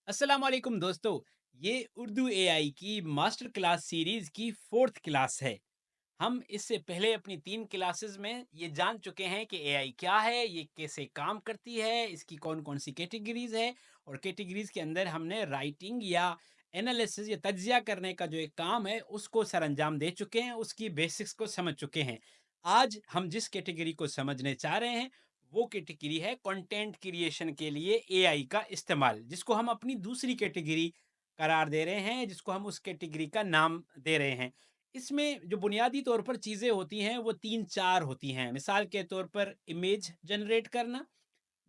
अस्सलाम वालेकुम दोस्तों। ये उर्दू एआई की मास्टर क्लास सीरीज की फोर्थ क्लास है। हम इससे पहले अपनी 3 क्लासेस में ये जान चुके हैं कि एआई क्या है, ये कैसे काम करती है, इसकी कौन-कौन सी कैटेगरीज़ है और कैटेगरीज़ के अंदर हमने राइटिंग या एनालिसिस या तज्ज़िया करने का जो एक काम है, उसको सरअंजाम दे चुके हैं, उसकी बेसिक्स को समझ चुके हैं। आज हम जिस कैटेगरी को समझने चाह रहे हैं, वो कैटेगरी है कंटेंट क्रिएशन के लिए एआई का इस्तेमाल, जिसको हम अपनी दूसरी कैटेगरी करार दे रहे हैं, जिसको हम उस कैटेगरी का नाम दे रहे हैं। इसमें जो बुनियादी तौर पर चीज़ें होती हैं वो 3-4 होती हैं। मिसाल के तौर पर इमेज जनरेट करना,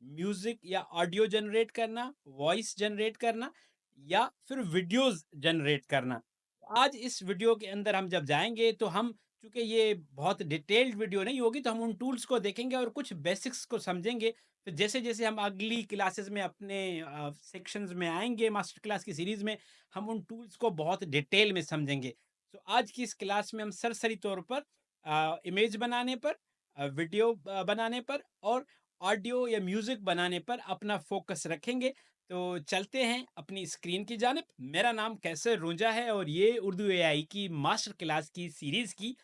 म्यूज़िक या ऑडियो जनरेट करना, वॉइस जनरेट करना या फिर वीडियोज़ जनरेट करना। आज इस वीडियो के अंदर हम जब जाएँगे तो हम, चूँकि ये बहुत डिटेल्ड वीडियो नहीं होगी, तो हम उन टूल्स को देखेंगे और कुछ बेसिक्स को समझेंगे। फिर जैसे-जैसे हम अगली क्लासेस में अपने सेक्शंस में आएँगे मास्टर क्लास की सीरीज़ में, हम उन टूल्स को बहुत डिटेल में समझेंगे। तो आज की इस क्लास में हम सरसरी तौर पर इमेज बनाने पर, वीडियो बनाने पर और ऑडियो या म्यूजिक बनाने पर अपना फोकस रखेंगे। तो चलते हैं अपनी स्क्रीन की जानिब। मेरा नाम कैसर रूंजा है और ये उर्दू एआई की मास्टर क्लास की सीरीज की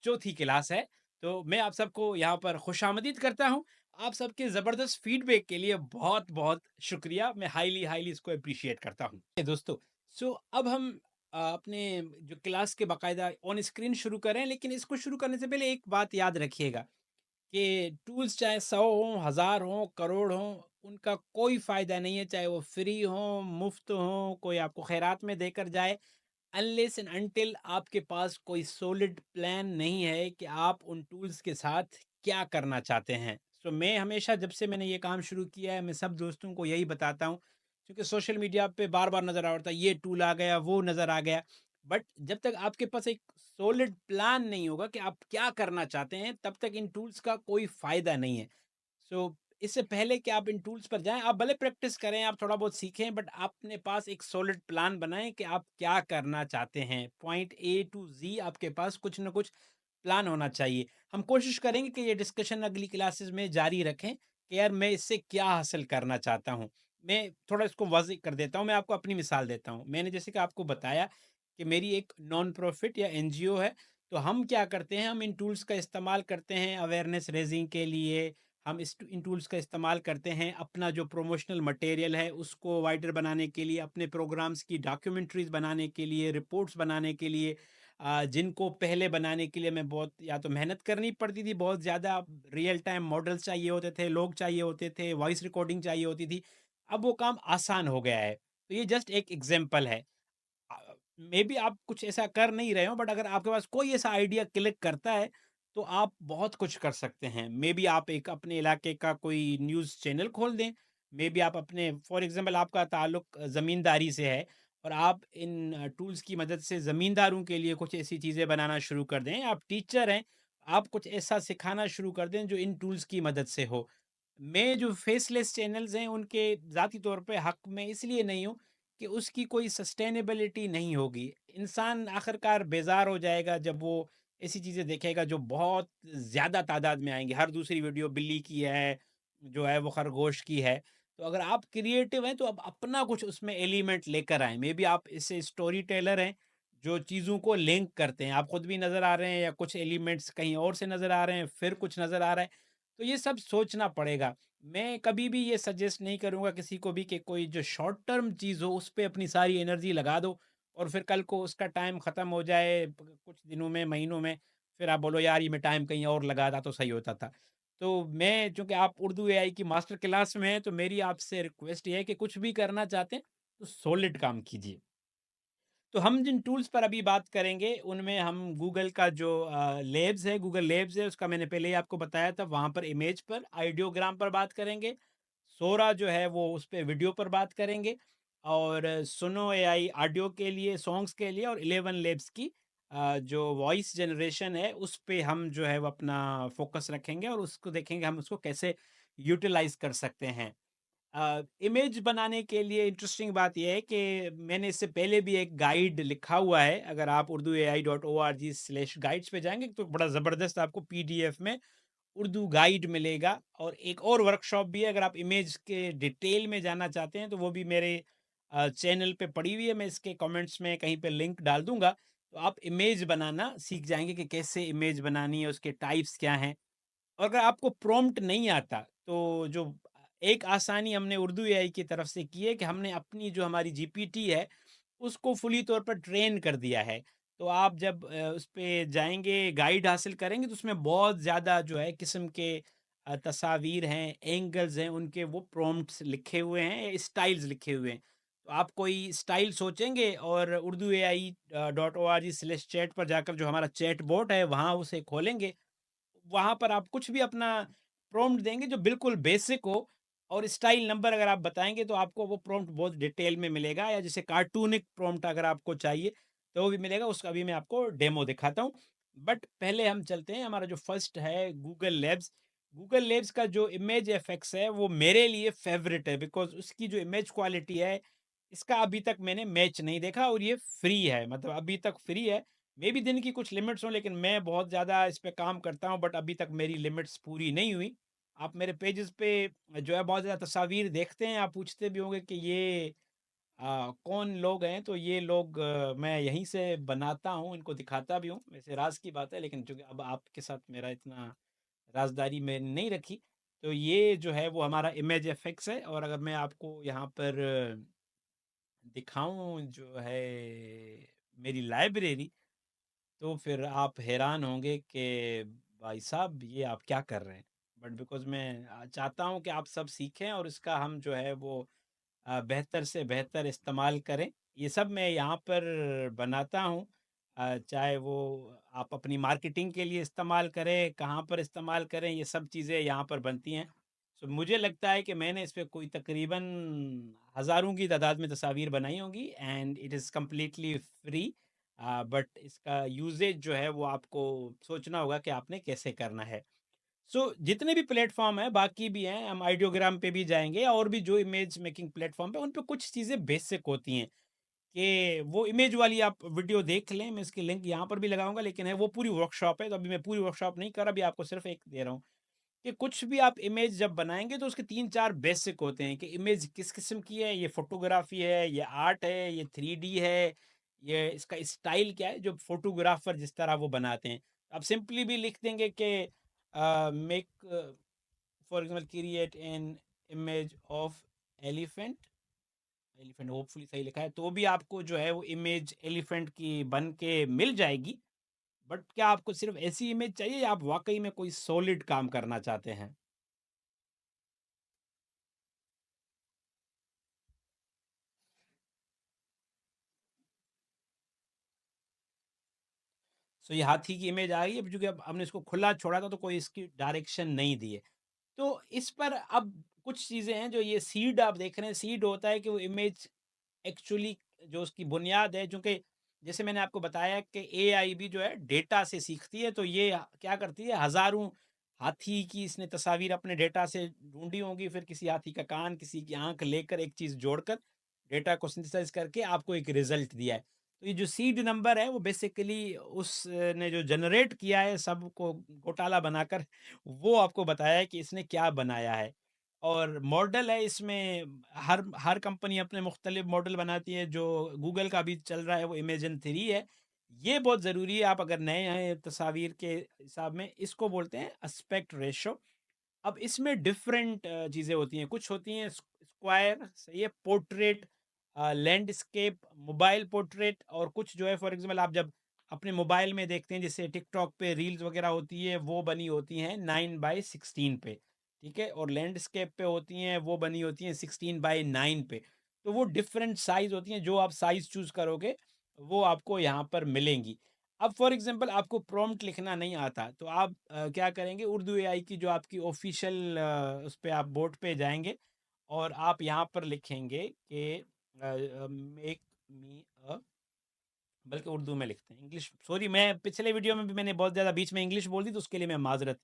चौथी क्लास है। तो मैं आप सबको यहाँ पर खुशामदीद करता हूँ। आप सबके ज़बरदस्त फीडबैक के लिए बहुत बहुत शुक्रिया। मैं हाईली हाईली इसको अप्रिशिएट करता हूँ दोस्तों। सो अब हम अपने जो क्लास के बाकायदा ऑन स्क्रीन शुरू करें, लेकिन इसको शुरू करने से पहले एक बात याद रखिएगा कि टूल्स चाहे 100 हों, हज़ार हों, करोड़ हों, उनका कोई फ़ायदा नहीं है, चाहे वो फ्री हों, मुफ़्त हों, कोई आपको खैरात में देकर जाए, अनलेस एंड अनटिल आपके पास कोई सॉलिड प्लान नहीं है कि आप उन टूल्स के साथ क्या करना चाहते हैं। सो मैं हमेशा जब से मैंने ये काम शुरू किया है, मैं सब दोस्तों को यही बताता हूँ, क्योंकि सोशल मीडिया पे बार-बार नज़र आ रहा था, ये टूल आ गया, वो नज़र आ गया। बट जब तक आपके पास एक सॉलिड प्लान नहीं होगा कि आप क्या करना चाहते हैं, तब तक इन टूल्स का कोई फ़ायदा नहीं है। सो इससे पहले कि आप इन टूल्स पर जाएँ, आप भले प्रैक्टिस करें, आप थोड़ा बहुत सीखें, बट अपने पास एक सॉलिड प्लान बनाएँ कि आप क्या करना चाहते हैं। पॉइंट ए टू ज़ी आपके पास कुछ न कुछ प्लान होना चाहिए। हम कोशिश करेंगे कि ये डिस्कशन अगली क्लासेस में जारी रखें कि यार मैं इससे क्या हासिल करना चाहता हूँ। मैं थोड़ा इसको वाज़ेह कर देता हूँ, मैं आपको अपनी मिसाल देता हूँ। मैंने जैसे कि आपको बताया कि मेरी एक नॉन प्रॉफ़िट या एनजीओ है, तो हम क्या करते हैं, हम इन टूल्स का इस्तेमाल करते हैं अवेयरनेस रेज़िंग के लिए। हम इन टूल्स का इस्तेमाल करते हैं अपना जो प्रमोशनल मटेरियल है उसको वाइडर बनाने के लिए, अपने प्रोग्राम्स की डॉक्यूमेंट्रीज बनाने के लिए, रिपोर्ट्स बनाने के लिए, जिनको पहले बनाने के लिए मैं बहुत या तो मेहनत करनी पड़ती थी, बहुत ज़्यादा रियल टाइम मॉडल्स चाहिए होते थे, लोग चाहिए होते थे, वॉइस रिकॉर्डिंग चाहिए होती थी। अब वो काम आसान हो गया है। तो ये जस्ट एक एग्जाम्पल है। मे बी आप कुछ ऐसा कर नहीं रहे हो, बट अगर आपके पास कोई ऐसा आइडिया क्लिक करता है तो आप बहुत कुछ कर सकते हैं। मे बी आप एक अपने इलाके का कोई न्यूज़ चैनल खोल दें, मे बी आप अपने, फॉर एग्जांपल आपका ताल्लुक ज़मींदारी से है और आप इन टूल्स की मदद से ज़मींदारों के लिए कुछ ऐसी चीज़ें बनाना शुरू कर दें। आप टीचर हैं, आप कुछ ऐसा सिखाना शुरू कर दें जो इन टूल्स की मदद से हो। मैं जो फेसलेस चैनल्स हैं उनके ज़ाती तौर पे हक में इसलिए नहीं हूँ कि उसकी कोई सस्टेनेबिलिटी नहीं होगी। इंसान आखिरकार बेज़ार हो जाएगा जब वो ऐसी चीज़ें देखेगा जो बहुत ज़्यादा तादाद में आएँगी। हर दूसरी वीडियो बिल्ली की है, जो है वो खरगोश की है। तो अगर आप क्रिएटिव हैं तो आप अपना कुछ उसमें एलिमेंट लेकर आएँ। मेबी आप ऐसे स्टोरी टेलर हैं जो चीज़ों को लिंक करते हैं। आप खुद भी नज़र आ रहे हैं या कुछ एलिमेंट्स कहीं और से नज़र आ रहे हैं, फिर कुछ नज़र आ रहा है। तो ये सब सोचना पड़ेगा। मैं कभी भी ये सजेस्ट नहीं करूँगा किसी को भी कि कोई जो शॉर्ट टर्म चीज़ हो उस पे अपनी सारी एनर्जी लगा दो और फिर कल को उसका टाइम ख़त्म हो जाए कुछ दिनों में, महीनों में, फिर आप बोलो यार ये मैं टाइम कहीं और लगाता तो सही होता था। तो मैं, चूँकि आप उर्दू एआई की मास्टर क्लास में हैं, तो मेरी आपसे रिक्वेस्ट ये है कि कुछ भी करना चाहते हैं तो सॉलिड काम कीजिए। तो हम जिन टूल्स पर अभी बात करेंगे उनमें हम गूगल का जो लेब्स है, गूगल लेब्स है, उसका मैंने पहले ही आपको बताया था, वहाँ पर इमेज पर, आइडियोग्राम पर बात करेंगे। सोरा जो है वो उस पे वीडियो पर बात करेंगे और सुनो एआई ऑडियो के लिए, सॉन्ग्स के लिए, और 11 लेब्स की जो वॉइस जनरेशन है उस पे हम जो है वो अपना फोकस रखेंगे और उसको देखेंगे हम उसको कैसे यूटिलाइज कर सकते हैं। इमेज बनाने के लिए इंटरेस्टिंग बात यह है कि मैंने इससे पहले भी एक गाइड लिखा हुआ है। अगर आप Urdu A I dot O R G slash guides पे जाएंगे तो बड़ा ज़बरदस्त आपको पीडीएफ में उर्दू गाइड मिलेगा और एक और वर्कशॉप भी है। अगर आप इमेज के डिटेल में जानना चाहते हैं तो वो भी मेरे चैनल पे पड़ी हुई है, मैं इसके कमेंट्स में कहीं पे लिंक डाल दूँगा, तो आप इमेज बनाना सीख जाएँगे कि कैसे इमेज बनानी है, उसके टाइप्स क्या हैं। और अगर आपको प्रॉम्प्ट नहीं आता, तो जो एक आसानी हमने उर्दू एआई की तरफ से की है कि हमने अपनी जो हमारी जीपीटी है, उसको फुली तौर पर ट्रेन कर दिया है। तो आप जब उस पे जाएँगे, गाइड हासिल करेंगे, तो उसमें बहुत ज़्यादा जो है किस्म के तस्वीर हैं, एंगल्स हैं, उनके वो प्रॉम्प्ट्स लिखे हुए हैं, स्टाइल्स लिखे हुए हैं। तो आप कोई स्टाइल सोचेंगे और उर्दू एआई .org/chat पर जाकर जो हमारा चैट बॉट है, वहाँ उसे खोलेंगे, वहाँ पर आप कुछ भी अपना प्रॉम्प्ट देंगे जो बिल्कुल बेसिक हो, और स्टाइल नंबर अगर आप बताएँगे तो आपको वो प्रॉम्प्ट बहुत डिटेल में मिलेगा, या जैसे कार्टूनिक प्रॉम्प्ट अगर आपको चाहिए तो वो भी मिलेगा, उसका भी मैं आपको डेमो दिखाता हूँ। बट पहले हम चलते हैं, हमारा जो फर्स्ट है गूगल लैब्स। गूगल लैब्स का जो इमेज एफएक्स है वो मेरे लिए फ़ेवरेट है, बिकॉज़ उसकी जो इमेज क्वालिटी है, इसका अभी तक मैंने मैच नहीं देखा, और ये फ्री है, मतलब अभी तक फ्री है। मे बी दिन की कुछ लिमिट्स हों, लेकिन मैं बहुत ज़्यादा इस पे काम करता हूँ, बट अभी तक मेरी लिमिट्स पूरी नहीं हुई। आप मेरे पेजेस पे जो है बहुत ज़्यादा तस्वीर देखते हैं, आप पूछते भी होंगे कि ये कौन लोग हैं, तो ये लोग मैं यहीं से बनाता हूँ, इनको दिखाता भी हूँ। वैसे राज़ की बात है, लेकिन चूँकि अब आपके साथ मेरा इतना राज़दारी मैंने नहीं रखी, तो ये जो है वो हमारा इमेज एफेक्ट्स है। और अगर मैं आपको यहाँ पर दिखाऊँ जो है मेरी लाइब्रेरी, तो फिर आप हैरान होंगे कि भाई साहब ये आप क्या कर रहे हैं? बट बिकॉज़ मैं चाहता हूँ कि आप सब सीखें और इसका हम जो है वो बेहतर से बेहतर इस्तेमाल करें। ये सब मैं यहाँ पर बनाता हूँ। चाहे वो आप अपनी मार्केटिंग के लिए इस्तेमाल करें, कहाँ पर इस्तेमाल करें, ये सब चीज़ें यहाँ पर बनती हैं। सो मुझे लगता है कि मैंने इस पे कोई तकरीबन हज़ारों की तादाद में तस्वीर बनाई होंगी, and it is completely free. But इसका यूसेज जो है वो आपको सोचना होगा कि आपने कैसे करना है। सो जितने भी प्लेटफ़ॉर्म हैं, बाकी भी हैं, हम आइडियोग्राम पे भी जाएँगे, और भी जो इमेज मेकिंग प्लेटफ़ॉर्म पे, उन पे कुछ चीज़ें बेसिक होती हैं कि वो इमेज वाली आप वीडियो देख लें, मैं इसकी लिंक यहाँ पर भी लगाऊँगा, लेकिन है वो पूरी वर्कशॉप है, तो अभी मैं पूरी वर्कशॉप नहीं कर रहा, अभी आपको सिर्फ़ एक दे रहा हूँ कि कुछ भी आप इमेज जब बनाएँगे तो उसके 3-4 बेसिक होते हैं कि इमेज किस किस्म की है, ये फ़ोटोग्राफ़ी है, ये आर्ट है, ये 3D है, ये इसका स्टाइल क्या है, जो फ़ोटोग्राफ़र जिस तरह वो बनाते हैं। आप सिंपली भी लिख देंगे कि make for example create an image of elephant, elephant hopefully सही लिखा है, तो भी आपको जो है वो इमेज एलिफेंट की बन के मिल जाएगी। बट क्या आपको सिर्फ़ ऐसी इमेज चाहिए, या आप वाक़ई में कोई सॉलिड काम करना चाहते हैं? सो ये हाथी की इमेज आ गई है, चूँकि अब हमने इसको खुला छोड़ा था तो कोई इसकी डायरेक्शन नहीं दी है। तो इस पर अब कुछ चीज़ें हैं, जो ये सीड आप देख रहे हैं, सीड होता है कि वो इमेज एक्चुअली जो उसकी बुनियाद है, चूँकि जैसे मैंने आपको बताया कि एआई भी जो है डेटा से सीखती है, तो ये क्या करती है, हज़ारों हाथी की इसने तस्वीर अपने डेटा से ढूँढी होंगी, फिर किसी हाथी का कान, किसी की आँख लेकर एक चीज़ जोड़कर डेटा को सिंथेसाइज़ करके आपको एक रिज़ल्ट दिया है। तो ये जो सीड नंबर है वो बेसिकली उसने जो जनरेट किया है सबको घोटाला बनाकर, वो आपको बताया है कि इसने क्या बनाया है। और मॉडल है इसमें, हर हर कंपनी अपने मुख्तलिफ मॉडल बनाती है, जो गूगल का भी चल रहा है वो इमेजन 3 है। ये बहुत ज़रूरी है, आप अगर नए हैं तस्वीर के हिसाब में, इसको बोलते हैं एस्पेक्ट रेशो। अब इसमें डिफरेंट चीज़ें होती हैं, कुछ होती हैं स्क्वायर, सही है, पोर्ट्रेट, लैंडस्केप, मोबाइल पोर्ट्रेट, और कुछ जो है फॉर एग्जांपल आप जब अपने मोबाइल में देखते हैं, जैसे टिकटॉक पे रील्स वगैरह होती है, वो बनी होती हैं 9:16 पे, ठीक है, और लैंडस्केप पे होती हैं, वो बनी होती हैं 16:9 पे। तो वो डिफरेंट साइज होती हैं, जो आप साइज चूज करोगे वो आपको यहाँ पर मिलेंगी। अब फॉर एग्जांपल आपको प्रॉम्प्ट लिखना नहीं आता, तो आप क्या करेंगे, उर्दू एआई की जो आपकी ऑफिशियल उस पे आप बोर्ड पे जाएँगे, और आप यहाँ पर लिखेंगे कि मेक मी अ, बल्कि उर्दू में लिखते हैं, इंग्लिश सॉरी, मैं पिछले वीडियो में भी मैंने बहुत ज़्यादा बीच में इंग्लिश बोल दी, तो उसके लिए मैं माज़रत।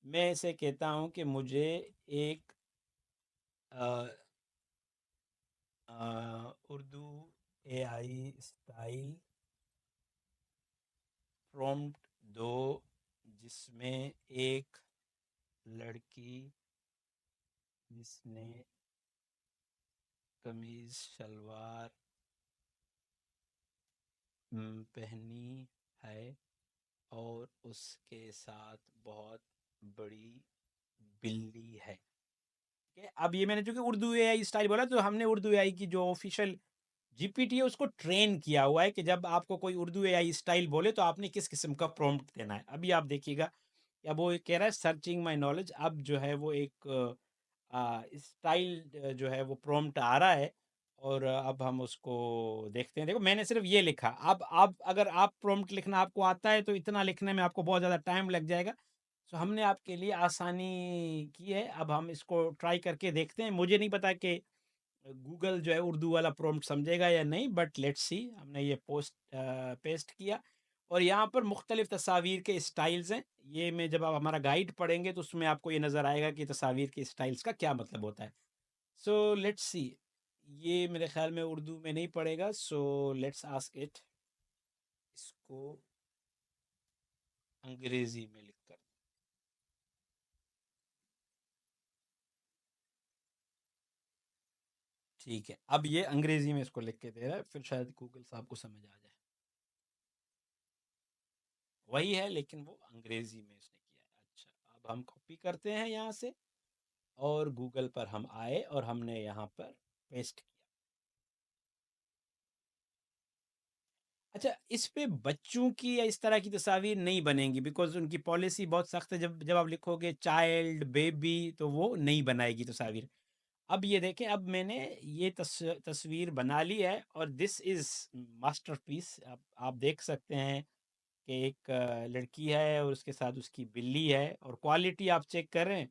मैं इसे कहता हूँ कि मुझे एक अ उर्दू एआई स्टाइल प्रॉम्प्ट दो, जिसमें एक लड़की जिसने कमीज शलवार पहनी है और उसके साथ बहुत बड़ी बिल्ली है। ठीक है, अब ये मैंने चूंकि उर्दू एआई स्टाइल बोला, तो हमने उर्दू एआई की जो ऑफिशियल जीपीटी है उसको ट्रेन किया हुआ है कि जब आपको कोई उर्दू एआई स्टाइल बोले तो आपने किस किस्म का प्रॉम्प्ट देना है। अभी आप देखिएगा, अब वो कह रहा है सर्चिंग माय नॉलेज। अब जो है वो एक स्टाइल जो है वो प्रॉम्प्ट आ रहा है, और अब हम उसको देखते हैं। देखो, मैंने सिर्फ ये लिखा। अब आप, अगर आप प्रॉम्प्ट लिखना आपको आता है तो इतना लिखने में आपको बहुत ज़्यादा टाइम लग जाएगा। तो हमने आपके लिए आसानी की है। अब हम इसको ट्राई करके देखते हैं। मुझे नहीं पता कि गूगल जो है उर्दू वाला प्रॉम्प्ट समझेगा या नहीं, बट लेट्स सी। हमने ये पेस्ट किया, और यहाँ पर मुख्तलिफ तस्वीर के स्टाइल्स हैं। ये में जब आप हमारा गाइड पढ़ेंगे तो उसमें आपको ये नज़र आएगा कि तस्वीर के स्टाइल्स का क्या मतलब होता है। So let's see. ये मेरे ख्याल में उर्दू में नहीं पड़ेगा, सो लेट्स आस्क इट। इसको अंग्रेजी में लिख कर। ठीक है, अब ये अंग्रेजी में इसको लिख के दे रहा है, फिर शायद गूगल साहब को समझ आ जाए। वही है, लेकिन वो अंग्रेजी में इसने किया है। अच्छा, अब हम कॉपी करते हैं यहाँ से, और गूगल पर हम आए और हमने यहाँ पर पेस्ट किया। अच्छा, इस पे बच्चों की या इस तरह की तस्वीर नहीं बनेंगी, बिकॉज उनकी पॉलिसी बहुत सख्त है। जब जब आप लिखोगे चाइल्ड, बेबी, तो वो नहीं बनाएगी तस्वीर। अब ये देखें, अब मैंने ये तस्वीर बना ली है, और दिस इज़ मास्टरपीस। आप देख सकते हैं कि एक लड़की है और उसके साथ उसकी बिल्ली है, और क्वालिटी आप चेक करें।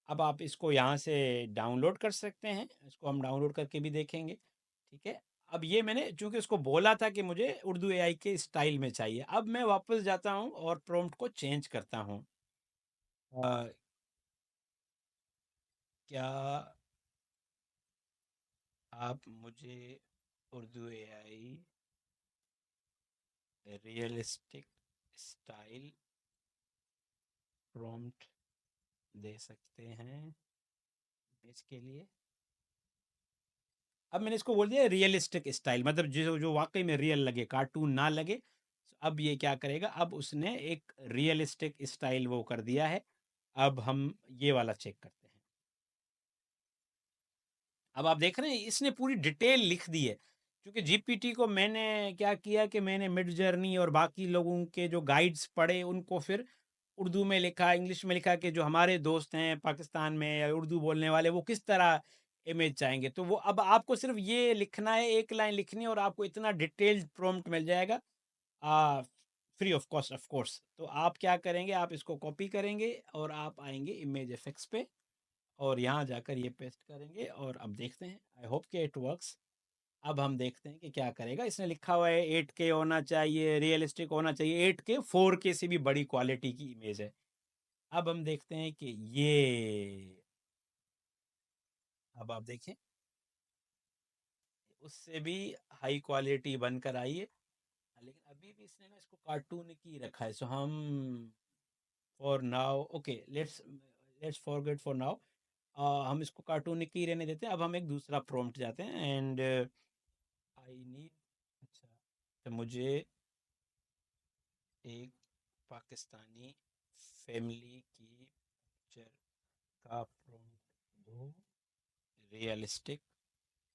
अब आप इसको यहाँ से डाउनलोड कर सकते हैं। इसको हम डाउनलोड करके भी देखेंगे। ठीक है, अब ये मैंने चूंकि उसको बोला था कि मुझे उर्दू एआई के स्टाइल में चाहिए, अब मैं वापस जाता हूँ और प्रॉम्प्ट को चेंज करता हूँ। अ, क्या आप मुझे Urdu AI realistic style prompt दे सकते हैं इसके लिए? अब मैंने इसको बोल दिया रियलिस्टिक स्टाइल, मतलब जो जो वाकई में रियल लगे, कार्टून ना लगे। अब ये क्या करेगा, अब उसने एक रियलिस्टिक स्टाइल वो कर दिया है। अब हम ये वाला चेक करते हैं। अब आप देख रहे हैं इसने पूरी डिटेल लिख दी है। क्योंकि जीपीटी को मैंने क्या किया कि मैंने मिड जर्नी और बाकी लोगों के जो गाइड्स पढ़े उनको फिर उर्दू में लिखा, इंग्लिश में लिखा, कि जो हमारे दोस्त हैं पाकिस्तान में या उर्दू बोलने वाले, वो किस तरह इमेज चाहेंगे। तो वो अब आपको सिर्फ ये लिखना है, एक लाइन लिखनी है, और आपको इतना डिटेल्ड प्रॉम्प्ट मिल जाएगा, free of cost, of course. तो आप क्या करेंगे, आप इसको कॉपी करेंगे और आप आएंगे इमेज इफेक्ट्स पे, और यहाँ जाकर ये पेस्ट करेंगे, और अब देखते हैं। आई होप कि इट वर्क्स। अब हम देखते हैं कि क्या करेगा। इसने लिखा हुआ है 8K होना चाहिए, रियलिस्टिक होना चाहिए। 8K 4K से भी बड़ी क्वालिटी की इमेज है। अब हम देखते हैं कि ये, अब आप देखें, उससे भी हाई क्वालिटी बनकर आई है। लेकिन अभी भी इसने ना इसको कार्टून की रखा है। सो हम for now, okay, let's let's forget for now. हम इसको कार्टून की रहने देते हैं। अब हम एक दूसरा प्रॉम्प्ट जाते हैं, एंड आई नीड, अच्छा, तो मुझे एक पाकिस्तानी फैमिली की पिक्चर का प्रॉम्प्ट दो रियलिस्टिक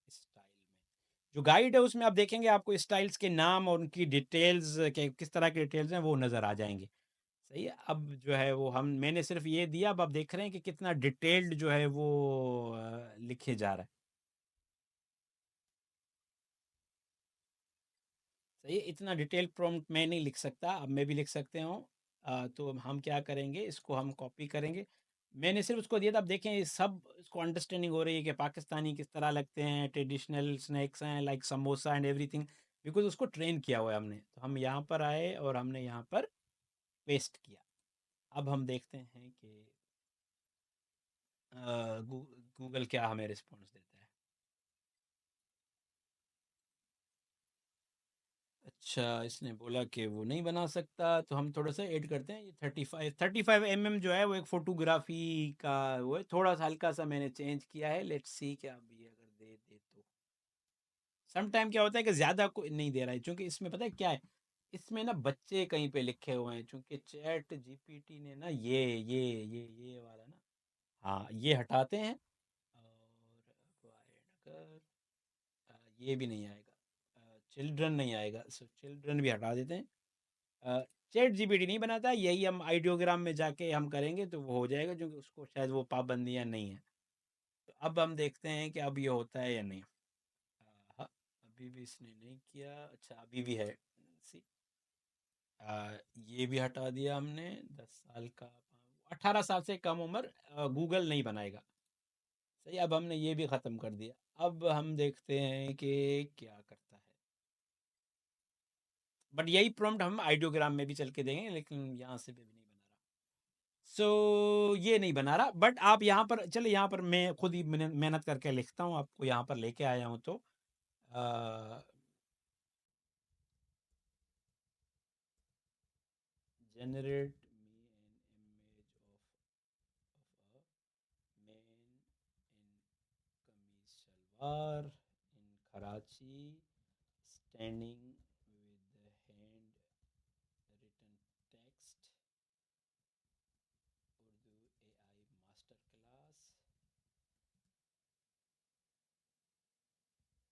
स्टाइल में। जो गाइड है उसमें आप देखेंगे आपको स्टाइल्स के नाम और उनकी डिटेल्स के किस तरह के डिटेल्स हैं वो नज़र आ जाएंगे। सही है, अब जो है वो हम, मैंने सिर्फ ये दिया। अब आप देख रहे हैं कि कितना डिटेल्ड जो है वो लिखे जा रहा है। सही है, इतना डिटेल प्रॉम्प्ट मैं नहीं लिख सकता, अब मैं भी लिख सकते हूँ। तो हम क्या करेंगे, इसको हम कॉपी करेंगे। मैंने सिर्फ उसको दिया था। अब देखें, ये सब इसको अंडरस्टैंडिंग हो रही है कि पाकिस्तानी किस तरह लगते हैं, ट्रेडिशनल स्नैक्स हैं like samosa and everything, because उसको ट्रेन किया हुआ है हमने। तो हम यहाँ पर आए और हमने यहाँ पर पेस्ट किया। अब हम देखते हैं कि गूगल क्या हमें रिस्पॉन्स देता है। अच्छा, इसने बोला कि वो नहीं बना सकता, तो हम थोड़ा सा ऐड करते हैं। ये 35 mm जो है वो एक फोटोग्राफी का वो है, थोड़ा सा हल्का सा मैंने चेंज किया है। लेट्स सी क्या अभी अगर दे दे तो। सम टाइम क्या होता है कि ज़्यादा कोई नहीं दे रहा है, चूँकि इसमें पता है क्या है, इसमें ना बच्चे कहीं पे लिखे हुए हैं, चूँकि चैट जीपीटी ने ना ये वाला ना, हाँ, ये हटाते हैं और अगर ये भी नहीं आएगा, चिल्ड्रन नहीं आएगा, सो चिल्ड्रन भी हटा देते हैं। चैट जीपीटी नहीं बनाता, यही हम आइडियोग्राम में जाके हम करेंगे तो वो हो जाएगा, क्योंकि उसको शायद वो पाबंदियाँ नहीं है। तो अब हम देखते हैं कि अब ये होता है या नहीं। हाँ, अभी भी इसने नहीं किया, अच्छा अभी भी है। सी, ये भी हटा दिया हमने, 10 साल का, 18 साल से कम उम्र गूगल नहीं बनाएगा। सही, अब हमने ये भी ख़त्म कर दिया। अब हम देखते हैं कि क्या करता है। बट यही प्रॉम्प्ट हम आइडियोग्राम में भी चल के देंगे, लेकिन यहाँ से भी नहीं बना रहा। ये नहीं बना रहा, बट आप यहाँ पर चले, यहाँ पर मैं खुद ही मेहनत करके लिखता हूँ, आपको यहाँ पर लेके आया हूँ, तो generate me an image of a man in kameez shalwar in Karachi, standing with the hand written text, Urdu AI master class,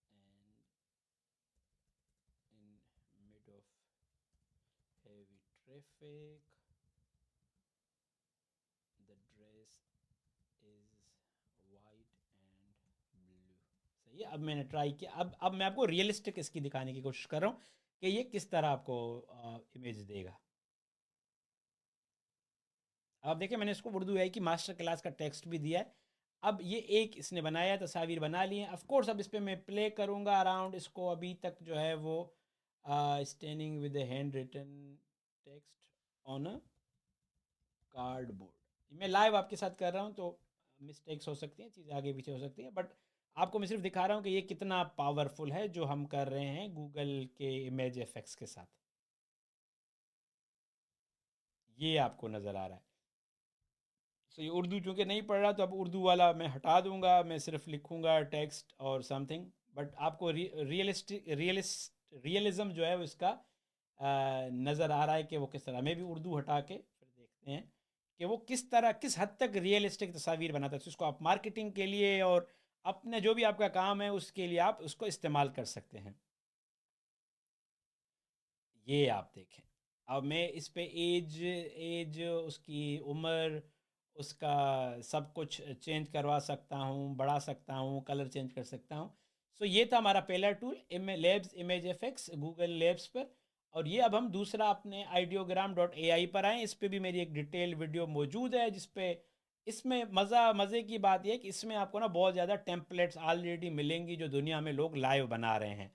and in mid of heavy traffic, the dress is white and blue. सही है, अब मैंने try किया, अब मैं आपको realistic इसकी दिखाने की कोशिश कर रहा हूँ कि ये किस तरह आपको इमेज देगा। अब देखिए, मैंने इसको उर्दू आई की मास्टर क्लास का टेक्स्ट भी दिया है। अब ये एक इसने बनाया, तस्वीर बना ली है। ऑफ कोर्स अब इस पर मैं प्ले करूँगा अराउंड इसको, अभी तक जो है वो standing with hand written text on a cardboard. मैं लाइव आपके साथ कर रहा हूँ, तो मिस्टेक्स हो सकती हैं, चीज़ें आगे पीछे हो सकती हैं, बट आपको मैं सिर्फ दिखा रहा हूँ कि ये कितना पावरफुल है जो हम कर रहे हैं गूगल के इमेज एफेक्ट्स के साथ। ये आपको नज़र आ रहा है। सो ये उर्दू चूँकि नहीं पढ़ रहा, तो अब उर्दू वाला मैं हटा दूंगा, मैं सिर्फ लिखूंगा टेक्स्ट और समथिंग। बट आपको रियलिज्म जो है वो इसका नज़र आ रहा है कि वो किस तरह। मैं भी उर्दू हटा के फिर देखते हैं कि वो किस तरह, किस हद तक रियलिस्टिक तस्वीर बनाता है। तो इसको आप मार्केटिंग के लिए और अपने जो भी आपका काम है उसके लिए आप उसको इस्तेमाल कर सकते हैं। ये आप देखें, अब मैं इस पे एज एज उसकी उम्र, उसका सब कुछ चेंज करवा सकता हूँ, बढ़ा सकता हूँ, कलर चेंज कर सकता हूँ। सो ये था हमारा पहला tool, labs image effects Google labs पर। और ये अब हम दूसरा अपने आइडियोग्राम डॉट ए आई पर आए। इस पर भी मेरी एक डिटेल वीडियो मौजूद है, जिसपे इसमें मज़े की बात यह है कि इसमें आपको ना बहुत ज़्यादा टेम्पलेट्स ऑलरेडी मिलेंगी जो दुनिया में लोग लाइव बना रहे हैं।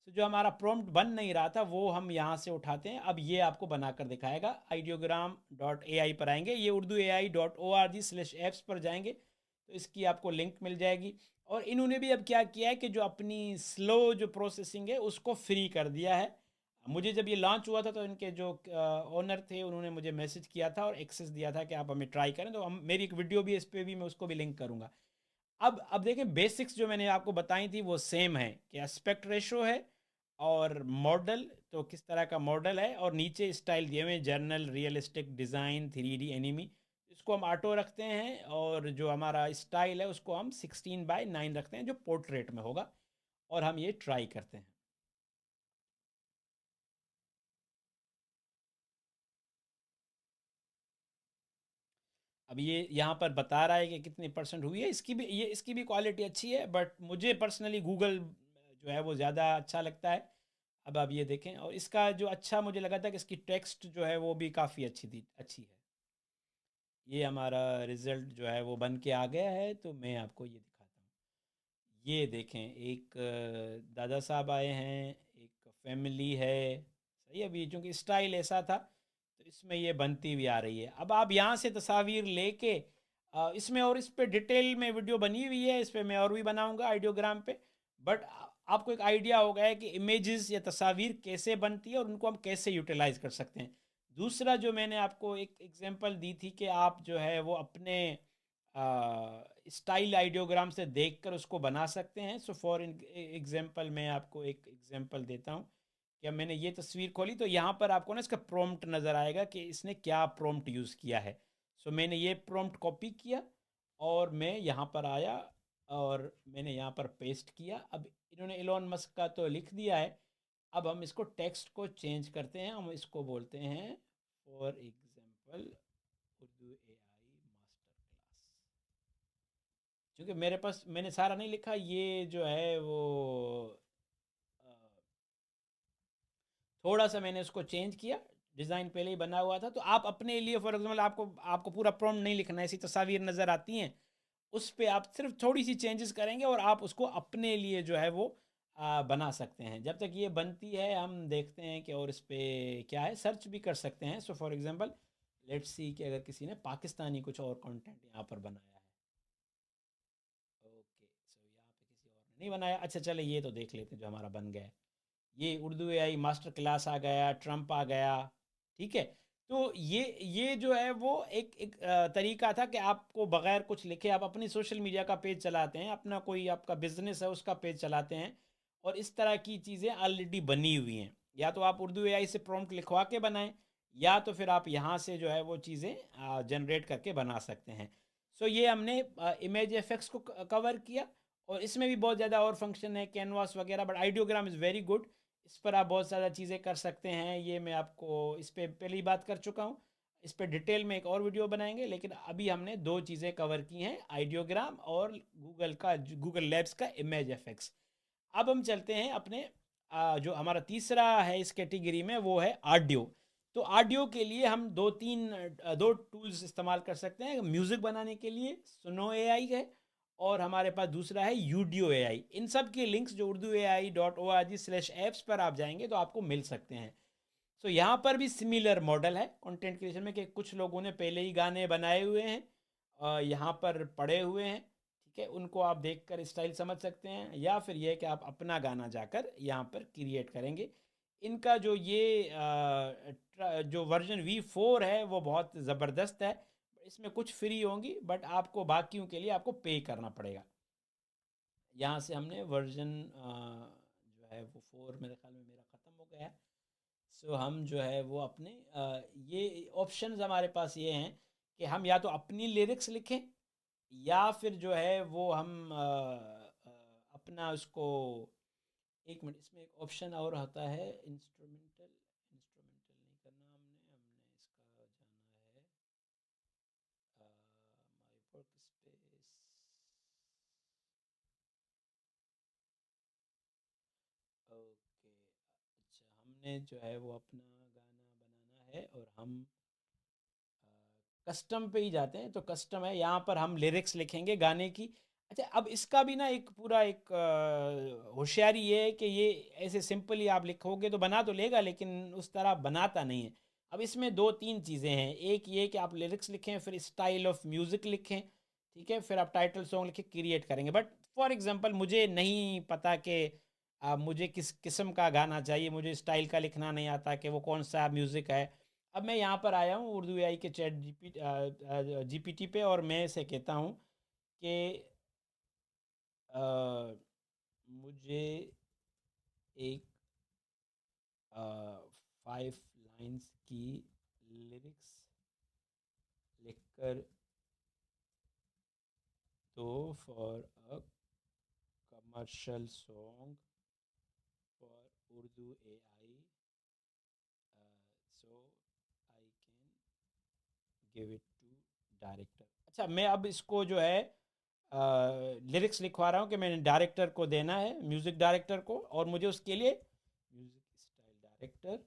तो जो हमारा प्रॉम्प्ट बन नहीं रहा था वो हम यहाँ से उठाते हैं। अब ये आपको बनाकर दिखाएगा। आइडियोग्राम डॉट ए आई पर आएंगे, ये उर्दू AI.org/apps पर जाएंगे तो इसकी आपको लिंक मिल जाएगी। और इन्होंने भी अब क्या किया है कि जो अपनी स्लो जो प्रोसेसिंग है उसको फ्री कर दिया है। मुझे जब ये लॉन्च हुआ था तो इनके जो ओनर थे उन्होंने मुझे मैसेज किया था और एक्सेस दिया था कि आप हमें ट्राई करें। तो हम, मेरी एक वीडियो भी इस पर भी, मैं उसको भी लिंक करूँगा। अब देखें, बेसिक्स जो मैंने आपको बताई थी वो सेम है कि एस्पेक्ट रेशो है और मॉडल, तो किस तरह का मॉडल है, और नीचे स्टाइल दिए हुए हैं, journal, realistic, design, 3D enemy. इसको हम ऑटो रखते हैं, और जो हमारा स्टाइल है उसको हम 16:9 रखते हैं जो पोर्ट्रेट में होगा। और हम ये ट्राई करते हैं। अब ये यहाँ पर बता रहा है कि कितनी परसेंट हुई है। इसकी भी क्वालिटी अच्छी है, बट मुझे पर्सनली गूगल जो है वो ज़्यादा अच्छा लगता है। अब आप ये देखें, और इसका जो अच्छा मुझे लगा था कि इसकी टेक्स्ट जो है वो भी काफ़ी अच्छी है। ये हमारा रिज़ल्ट जो है वो बन के आ गया है, तो मैं आपको ये दिखाता हूँ। ये देखें, एक दादा साहब आए हैं, एक फैमिली है। सही है, अभी चूँकि स्टाइल ऐसा था तो इसमें ये बनती हुई आ रही है। अब आप यहाँ से तस्वीर लेके इसमें, और इस पे डिटेल में वीडियो बनी हुई है, इस पे मैं और भी बनाऊंगा आइडियोग्राम पे। बट आपको एक आइडिया होगा है कि इमेजेस या तस्वीर कैसे बनती है और उनको हम कैसे यूटिलाइज कर सकते हैं। दूसरा जो मैंने आपको एक एग्जांपल दी थी कि आप जो है वो अपने स्टाइल आइडियोग्राम से देखकर उसको बना सकते हैं। सो फॉर एग्जांपल मैं आपको एक एग्जांपल देता हूँ कि अब मैंने ये तस्वीर खोली तो यहाँ पर आपको ना इसका प्रॉम्प्ट नज़र आएगा कि इसने क्या प्रॉम्प्ट यूज़ किया है। सो मैंने ये प्रॉम्प्ट कॉपी किया और मैं यहाँ पर आया और मैंने यहाँ पर पेस्ट किया। अब इन्होंने एलोन मस्क का तो लिख दिया है। अब हम इसको टेक्स्ट को चेंज करते हैं, हम इसको बोलते हैं for example Urdu AI master class. क्योंकि मेरे पास मैंने सारा नहीं लिखा, ये जो है वो अ, थोड़ा सा मैंने उसको चेंज किया। डिज़ाइन पहले ही बना हुआ था, तो आप अपने लिए फॉर एग्जांपल आपको आपको पूरा प्रॉम्प्ट नहीं लिखना है, ऐसी तस्वीर नज़र आती हैं उस पे आप सिर्फ थोड़ी सी चेंजेस करेंगे और आप उसको अपने लिए जो है वो बना सकते हैं। जब तक ये बनती है हम देखते हैं कि और इस पे क्या है, सर्च भी कर सकते हैं। So for example let's see कि अगर किसी ने पाकिस्तानी कुछ और कंटेंट यहाँ पर बनाया है। ओके, सो यहाँ पे किसी और ने नहीं बनाया। अच्छा चले ये तो देख लेते हैं जो हमारा बन गया है। ये उर्दू एआई मास्टर क्लास आ गया, ट्रम्प आ गया। ठीक है, तो ये जो है वो एक तरीका था कि आपको बगैर कुछ लिखे आप अपनी सोशल मीडिया का पेज चलाते हैं, अपना कोई आपका बिजनेस है उसका पेज चलाते हैं और इस तरह की चीज़ें ऑलरेडी बनी हुई हैं। या तो आप उर्दू एआई से प्रॉम्प्ट लिखवा के बनाएं या तो फिर आप यहाँ से जो है वो चीज़ें जनरेट करके बना सकते हैं। सो ये हमने इमेज एफेक्ट्स को कवर किया और इसमें भी बहुत ज़्यादा और फंक्शन है, कैनवास वगैरह, but ideogram is very good. इस पर आप बहुत ज़्यादा चीज़ें कर सकते हैं। ये मैं आपको इस पर पहली बात कर चुका हूँ, इस पर डिटेल में एक और वीडियो बनाएंगे, लेकिन अभी हमने दो चीज़ें कवर की हैं, आइडियोग्राम और गूगल लैब्स का इमेज एफेक्ट्स। अब हम चलते हैं अपने जो हमारा तीसरा है इस कैटेगरी में वो है ऑडियो। तो ऑडियो के लिए हम दो टूल्स इस्तेमाल कर सकते हैं म्यूज़िक बनाने के लिए, सुनो एआई है और हमारे पास दूसरा है यूडियो एआई। इन सब के लिंक्स जो urduai.org/apps पर आप जाएंगे तो आपको मिल सकते हैं। सो यहाँ पर भी सिमिलर मॉडल है कंटेंट क्रिएशन में कि कुछ लोगों ने पहले ही गाने बनाए हुए हैं, यहाँ पर पड़े हुए हैं। ठीक है, उनको आप देखकर स्टाइल समझ सकते हैं या फिर यह कि आप अपना गाना जाकर यहाँ पर क्रिएट करेंगे। इनका जो वर्जन V4 है वो बहुत ज़बरदस्त है। इसमें कुछ फ्री होंगी बट आपको बाकियों के लिए आपको पे करना पड़ेगा। यहाँ से हमने वर्जन जो है वो 4 मेरे ख्याल में मेरा ख़त्म हो गया है। सो हम जो है वो अपने ये ऑप्शंस हमारे पास ये हैं कि हम या तो अपनी लिरिक्स लिखें या फिर जो है वो हम अपना उसको, एक मिनट, इसमें एक ऑप्शन और होता है इंस्ट्रूमेंटल। इंस्ट्रूमेंटल नहीं करना हमने हमने इसका जाना है माय वर्क स्पेस। ओके, अच्छा हमने जो है वो अपना गाना बनाना है और हम कस्टम पे ही जाते हैं। तो कस्टम है, यहाँ पर हम लिरिक्स लिखेंगे गाने की। अच्छा, अब इसका भी ना एक पूरा एक होशियारी ये है कि ये ऐसे सिंपली आप लिखोगे तो बना तो लेगा लेकिन उस तरह बनाता नहीं है। अब इसमें दो तीन चीज़ें हैं, एक ये कि आप लिरिक्स लिखें फिर स्टाइल ऑफ म्यूज़िक लिखें, ठीक है, फिर आप टाइटल सॉन्ग लिखे क्रिएट करेंगे। बट फॉर एग्जांपल मुझे नहीं पता कि मुझे किस किस्म का गाना चाहिए, मुझे स्टाइल का लिखना नहीं आता कि वो कौन सा म्यूज़िक है। अब मैं यहाँ पर आया हूँ उर्दू एआई के चैट जीपीटी पे और मैं इसे कहता हूँ कि मुझे एक 5 लाइन्स की लिरिक्स लिखकर दो for a commercial song for Urdu AI so I can give it to director. अच्छा, मैं अब इसको जो है लिरिक्स लिखवा रहा हूँ कि मैंने डायरेक्टर को देना है, म्यूज़िक डायरेक्टर को, और मुझे उसके लिए music style director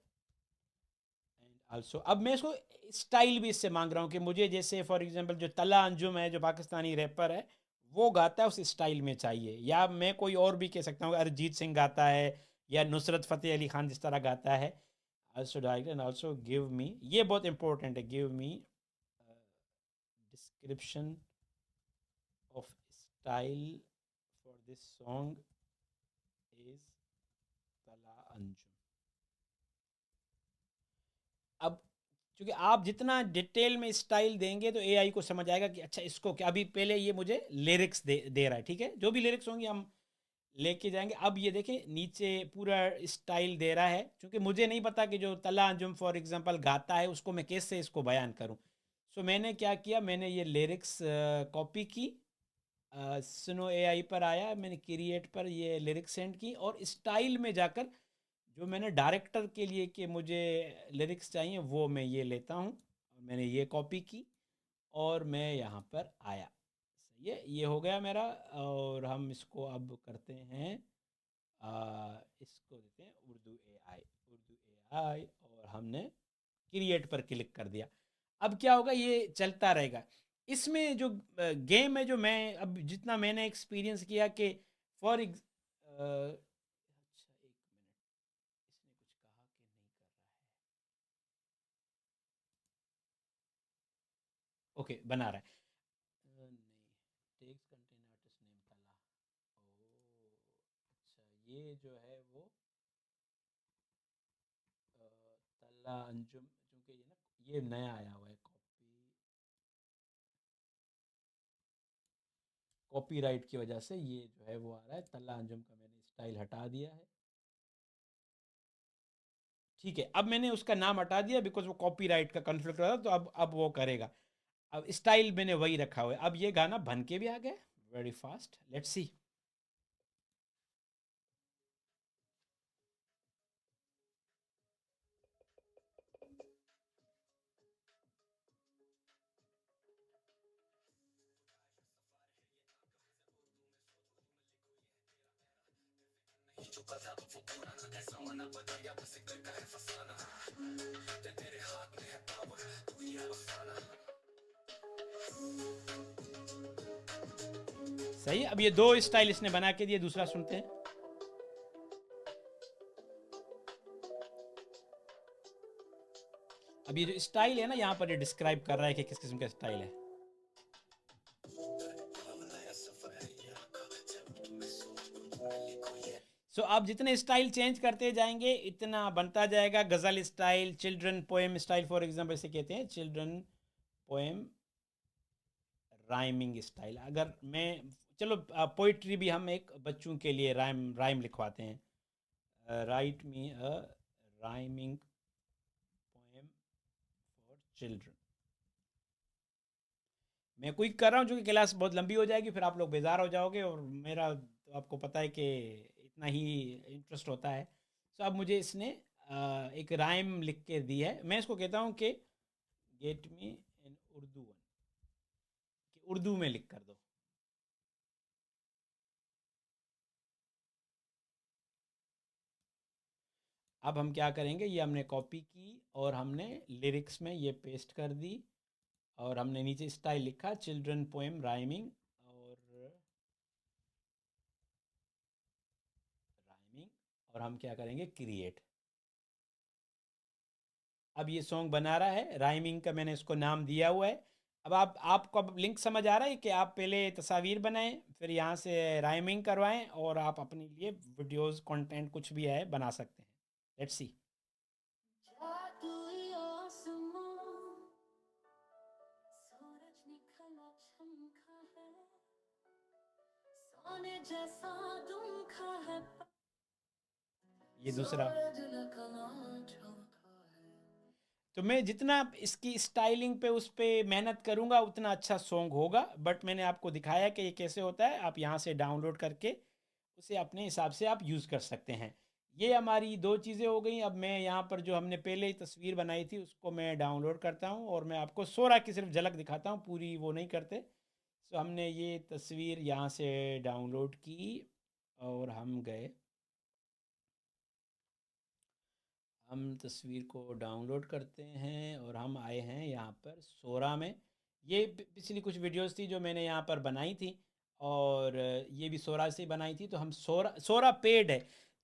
and also अब मैं इसको स्टाइल भी इससे मांग रहा हूँ कि मुझे जैसे फॉर एग्जांपल जो तला अंजुम है जो पाकिस्तानी रैपर है वो गाता है उस स्टाइल में चाहिए, या मैं कोई और भी कह सकता हूँ अरिजीत सिंह गाता है या नुसरत फ़तेह अली खान जिस तरह गाता है। Also director and also give me, ये बहुत इंपॉर्टेंट है, give me description of style for this song is Tala Anjum। अब क्योंकि आप जितना डिटेल में स्टाइल देंगे तो एआई को समझ आएगा कि अच्छा इसको क्या, अभी पहले ये मुझे लिरिक्स दे रहा है, ठीक है, जो भी लिरिक्स होंगी हम लेके जाएंगे। अब ये देखें नीचे पूरा स्टाइल दे रहा है, क्योंकि मुझे नहीं पता कि जो तला अंजुम फॉर एग्जांपल गाता है उसको मैं कैसे इसको बयान करूं। सो मैंने क्या किया, मैंने ये लिरिक्स कॉपी की, सुनो एआई पर आया, मैंने क्रिएट पर ये लिरिक्स सेंड की, और स्टाइल में जाकर जो मैंने डायरेक्टर के लिए कि मुझे लिरिक्स चाहिए वो मैं ये लेता हूँ, मैंने ये कॉपी की और मैं यहाँ पर आया। सही है, ये हो गया मेरा। और हम इसको अब करते हैं, इसको देते हैं उर्दू एआई, उर्दू एआई, और हमने क्रिएट पर क्लिक कर दिया। अब क्या होगा, ये चलता रहेगा। इसमें जो गेम है, जो मैं अब जितना मैंने एक्सपीरियंस किया कि फॉर अच्छा एक मिनट, इसने कुछ कहा कि नहीं कर रहा है। ओके, बना रहा है। नहीं, टेक्स्ट कंटेन आर्टिस्ट नेम तला। ओ, अच्छा, ये जो है वो तला अंजुम, क्योंकि ये ना ये नया आया हुआ है, कॉपीराइट की वजह से ये जो है वो आ रहा है। तल्ला अंजुम का मैंने स्टाइल हटा दिया है। ठीक है, अब मैंने उसका नाम हटा दिया बिकॉज वो कॉपीराइट का कन्फ्लिक्ट हो रहा था, तो अब वो करेगा। अब स्टाइल मैंने वही रखा हुआ है। अब ये गाना बन के भी आ गया वेरी फास्ट, लेट्स सी। सही है, अब ये दो स्टाइल इसने बना के दिए, दूसरा सुनते हैं। अब ये जो स्टाइल है ना, यहाँ पर ये डिस्क्राइब कर रहा है कि किस किस्म का स्टाइल है। सो आप जितने स्टाइल चेंज करते जाएंगे इतना बनता जाएगा। Ghazal style, children poem style for example इसे कहते हैं, चिल्ड्रन पोएम राइमिंग स्टाइल। अगर मैं, चलो पोइट्री भी हम एक बच्चों के लिए राइम राइम लिखवाते हैं। Right me a rhyming poem for children. मैं क्विक कर रहा हूँ क्योंकि क्लास बहुत लंबी हो जाएगी, फिर आप लोग बेजार हो जाओगे, और मेरा तो आपको पता है कि इतना ही इंटरेस्ट होता है। सो अब मुझे इसने एक राइम लिख के दी है। मैं इसको कहता हूँ कि गेट मी इन उर्दू वन, कि उर्दू में लिख कर दो। अब हम क्या करेंगे, ये हमने कॉपी की और हमने लिरिक्स में ये पेस्ट कर दी, और हमने नीचे स्टाइल लिखा चिल्ड्रन पोएम राइमिंग, और राइमिंग, और हम क्या करेंगे, क्रिएट। अब ये सॉन्ग बना रहा है, राइमिंग का मैंने इसको नाम दिया हुआ है। अब आपको अब लिंक समझ आ रहा है कि आप पहले तस्वीर बनाएं, फिर यहाँ से राइमिंग करवाएं, और आप अपने लिए वीडियोस कंटेंट कुछ भी है बना सकते हैं। Let's see. ये दूसरा। तो मैं जितना इसकी स्टाइलिंग पे उस पे मेहनत करूँगा उतना अच्छा सॉन्ग होगा, बट मैंने आपको दिखाया कि ये कैसे होता है। आप यहाँ से डाउनलोड करके उसे अपने हिसाब से आप यूज़ कर सकते हैं। ये हमारी दो चीज़ें हो गई। अब मैं यहाँ पर जो हमने पहले ही तस्वीर बनाई थी उसको मैं डाउनलोड करता हूँ, और मैं आपको सोरा की सिर्फ झलक दिखाता हूँ, पूरी वो नहीं करते। सो हमने ये तस्वीर यहाँ से डाउनलोड की, और हम गए, हम तस्वीर को डाउनलोड करते हैं, और हम आए हैं यहाँ पर सोरा में। ये पिछली कुछ वीडियोस थी जो मैंने यहाँ पर बनाई थी, और ये भी सोरा से ही बनाई थी। तो हम सोरा सोरा पेड है।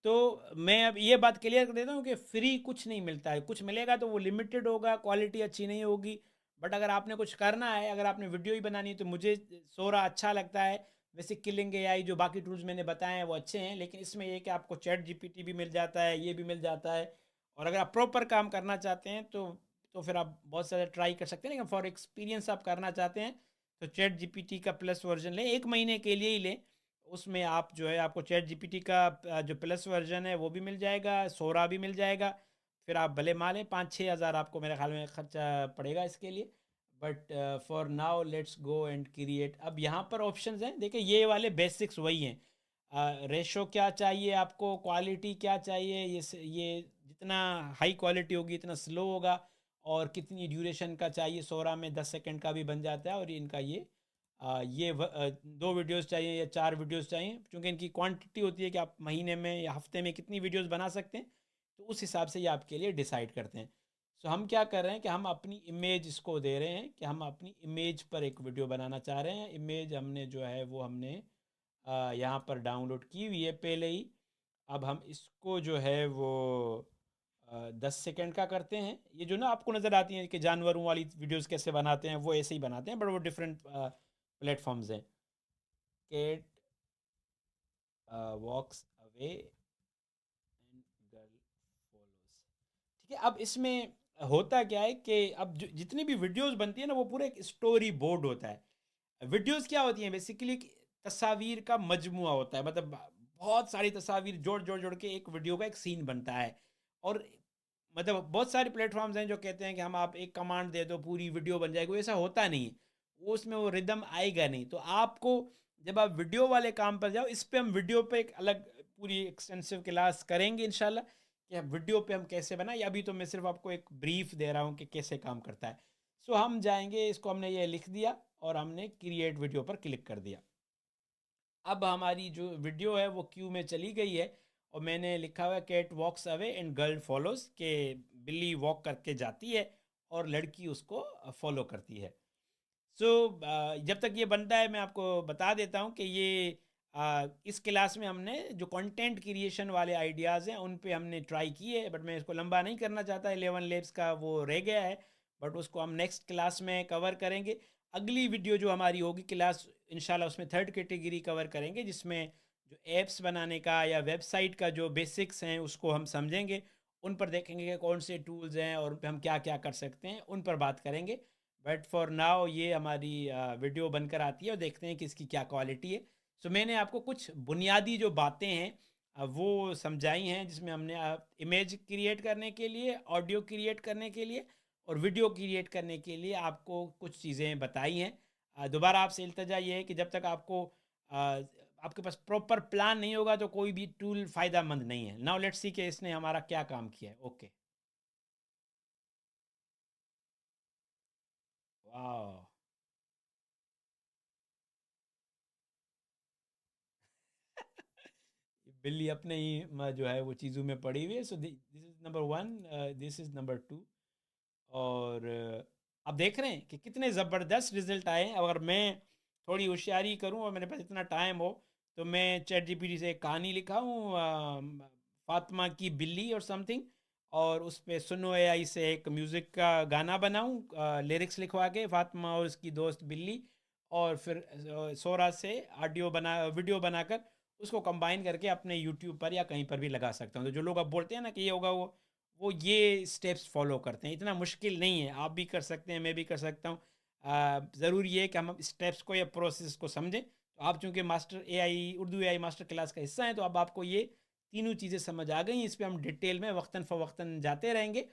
तो मैं अब ये बात क्लियर कर देता हूँ कि फ्री कुछ नहीं मिलता है, कुछ मिलेगा तो वो लिमिटेड होगा, क्वालिटी अच्छी नहीं होगी। बट अगर आपने कुछ करना है, अगर आपने वीडियो ही बनानी है, तो मुझे सोरा अच्छा लगता है। वैसे किलिंग एआई जो बाकी टूल्स मैंने बताए हैं वो अच्छे हैं, लेकिन इसमें ये कि आपको चैट जीपीटी भी मिल जाता है, ये भी मिल जाता है। और अगर आप प्रॉपर काम करना चाहते हैं तो तो फिर आप बहुत सारे ट्राई कर सकते हैं, लेकिन फॉर एक्सपीरियंस आप करना चाहते हैं तो चैट जीपीटी का प्लस वर्जन लें, 1 महीने के लिए ही लें। उसमें आप जो है आपको चैट जीपीटी का जो प्लस वर्जन है वो भी मिल जाएगा, सोरा भी मिल जाएगा। फिर आप भले मालें 5-6 हज़ार आपको मेरे ख्याल में खर्चा पड़ेगा इसके लिए। But for now let's go and create. अब यहाँ पर ऑप्शंस हैं, देखिए ये वाले बेसिक्स वही हैं। रेशो क्या चाहिए आपको, क्वालिटी क्या चाहिए, ये जितना हाई क्वालिटी होगी इतना स्लो होगा, और कितनी ड्यूरेशन का चाहिए, सोरा में 10 सेकंड का भी बन जाता है। और इनका दो वीडियोस चाहिए या 4 वीडियोस चाहिए, क्योंकि इनकी क्वांटिटी होती है कि आप महीने में या हफ्ते में कितनी वीडियोस बना सकते हैं, तो उस हिसाब से ये आपके लिए डिसाइड करते हैं। सो हम क्या कर रहे हैं कि हम अपनी इमेज इसको दे रहे हैं कि हम अपनी इमेज पर एक वीडियो बनाना चाह रहे हैं। इमेज हमने जो है वो हमने यहाँ पर डाउनलोड की हुई है पहले ही। अब हम इसको जो है वो 10 सेकंड का करते हैं। ये जो ना आपको नज़र आती हैं कि जानवरों वाली वीडियोस कैसे बनाते हैं, वो ऐसे ही बनाते हैं, बट वो डिफरेंट प्लेटफॉर्म्स हैं। Cat walks away and girl follows. ठीक है, अब इसमें होता क्या है कि अब जितनी भी वीडियोस बनती है ना, वो पूरा एक स्टोरी बोर्ड होता है। वीडियोस क्या होती हैं, बेसिकली तस्वीर का मजमुआ होता है, मतलब बहुत सारी तस्वीर जोड़ जोड़ जोड़ के एक वीडियो का एक सीन बनता है। और मतलब बहुत सारे प्लेटफॉर्म्स हैं जो कहते हैं कि हम आप एक कमांड दे दो पूरी वीडियो बन जाएगी, ऐसा होता नहीं है। वो उसमें वो रिदम आएगा नहीं। तो आपको जब आप वीडियो वाले काम पर जाओ, इस पे हम वीडियो पे एक अलग पूरी एक्सटेंसिव क्लास करेंगे इंशाल्लाह, कि वीडियो पे हम कैसे बनाए। अभी तो मैं सिर्फ आपको एक ब्रीफ दे रहा हूँ कि कैसे काम करता है। सो हम जाएंगे, इसको हमने ये लिख दिया और हमने क्रिएट वीडियो पर क्लिक कर दिया। अब हमारी जो वीडियो है वो क्यू में चली गई है, और मैंने लिखा हुआ है cat walks away and girl follows, के बिल्ली वॉक करके जाती है और लड़की उसको फॉलो करती है। सो जब तक ये बनता है मैं आपको बता देता हूँ कि इस क्लास में हमने जो कंटेंट क्रिएशन वाले आइडियाज़ हैं उन पे हमने ट्राई किए, बट मैं इसको लंबा नहीं करना चाहता। 11 लेब्स का वो रह गया है, बट उसको हम नेक्स्ट क्लास में कवर करेंगे। अगली वीडियो जो हमारी होगी क्लास इंशाल्लाह, उसमें थर्ड कैटेगरी कवर करेंगे, जिसमें जो एप्स बनाने का या वेबसाइट का जो बेसिक्स हैं उसको हम समझेंगे। उन पर देखेंगे कि कौन से टूल्स हैं और उन पर हम क्या क्या कर सकते हैं, उन पर बात करेंगे। बट फॉर नाउ ये हमारी वीडियो बनकर आती है, और देखते हैं कि इसकी क्या क्वालिटी है। सो मैंने आपको कुछ बुनियादी जो बातें हैं वो समझाई हैं, जिसमें हमने इमेज क्रिएट करने के लिए, ऑडियो क्रिएट करने के लिए और वीडियो क्रिएट करने के लिए आपको कुछ चीज़ें बताई हैं। दोबारा आपसे इल्तजा ये है कि जब तक आपके पास प्रॉपर प्लान नहीं होगा तो कोई भी टूल फ़ायदा मंद नहीं है। नाउ लेट्स सी कि इसने हमारा क्या काम किया है। ओके, वाह, बिल्ली अपने ही जो है वो चीज़ों में पड़ी हुई है। So this is number one, this is number two. और आप देख रहे हैं कि कितने ज़बरदस्त रिजल्ट आए हैं। अगर मैं थोड़ी होशियारी करूं और मेरे पास इतना टाइम हो, तो मैं चैट जीपीटी से एक कहानी लिखा हूँ, फातिमा की बिल्ली और समथिंग, और उस पे सुनो एआई से एक म्यूज़िक का गाना बनाऊँ, लिरिक्स लिखवा के, फातिमा और उसकी दोस्त बिल्ली, और फिर सोरा से ऑडियो बना वीडियो बनाकर उसको कंबाइन करके अपने यूट्यूब पर या कहीं पर भी लगा सकता हूँ। तो जो लोग अब बोलते हैं ना कि ये होगा वो ये स्टेप्स फॉलो करते हैं। इतना मुश्किल नहीं है, आप भी कर सकते हैं, मैं भी कर सकता हूँ। ज़रूरी ये है कि हम स्टेप्स को या प्रोसेस को समझें। तो आप चूँकि master AI Urdu AI master class का हिस्सा हैं, तो अब आपको ये तीनों चीज़ें समझ आ गई। इस पे हम डिटेल में वक्तन फ़वक्तन जाते रहेंगे।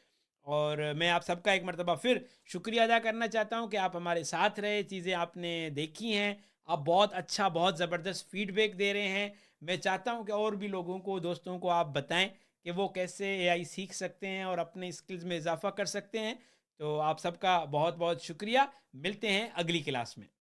और मैं आप सबका एक मरतबा फिर शुक्रिया अदा करना चाहता हूँ कि आप हमारे साथ रहे, चीज़ें आपने देखी हैं। आप बहुत अच्छा, बहुत ज़बरदस्त फीडबैक दे रहे हैं। मैं चाहता हूँ कि और भी लोगों को, दोस्तों को आप बताएं कि वो कैसे एआई सीख सकते हैं और अपने स्किल्स में इजाफा कर सकते हैं। तो आप सबका बहुत बहुत शुक्रिया। मिलते हैं अगली क्लास में।